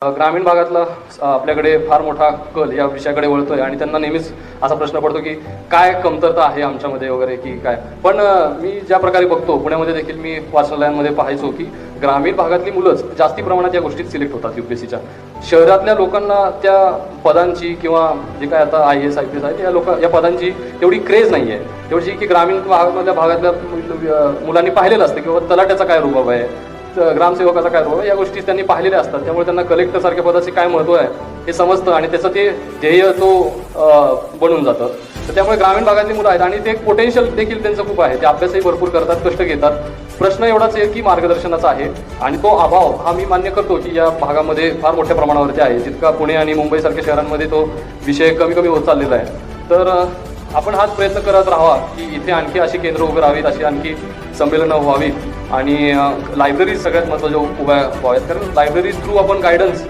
ग्रामीण भागातला आपल्याकडे फार मोठा कल या विषयाकडे वळतोय आणि त्यांना नेहमीच असा प्रश्न पडतो की काय कमतरता आहे आमच्यामध्ये वगैरे की काय. पण मी ज्या प्रकारे बघतो पुण्यामध्ये देखील मी वाचनालयांमध्ये पाहायचो की ग्रामीण भागातली मुलंच जास्ती प्रमाणात या गोष्टीत सिलेक्ट होतात UPSCच्या. शहरातल्या लोकांना त्या पदांची किंवा जे काय आता IAS IPS आहेत या पदांची तेवढी क्रेज नाही आहे, तेवढी की ग्रामीण भागातल्या मुलांनी पाहिलेलं असतं किंवा तलाट्याचा काय रुबाब आहे, ग्रामसेवकाचा काय रोल, या गोष्टी त्यांनी पाहिलेल्या असतात. त्यामुळे त्यांना कलेक्टर सारख्या पदाचे काय महत्त्व आहे हे समजतं आणि त्याचं ते ध्येय तो बनून जातं. तर त्यामुळे ग्रामीण भागातली मुलं आहेत आणि ते पोटेन्शियल देखील त्यांचं खूप आहे. ते अभ्यासही भरपूर करतात, कष्ट घेतात. प्रश्न एवढाच आहे की मार्गदर्शनाचा आहे आणि तो अभाव हा मी मान्य करतो की या भागामध्ये फार मोठ्या प्रमाणावरती आहे. जितका पुणे आणि मुंबईसारख्या शहरांमध्ये तो विषय कमी कमी होत चाललेला आहे. तर आपण हाच प्रयत्न करत राहावा की इथे आणखी अशी केंद्र उभे राहावीत, अशी आणखी संमेलनं व्हावीत आणि लायब्ररीज सगळ्यात महत्त्वाच्या उभ्या व्हाव्यात. कारण लायब्ररीज थ्रू आपण गायडन्स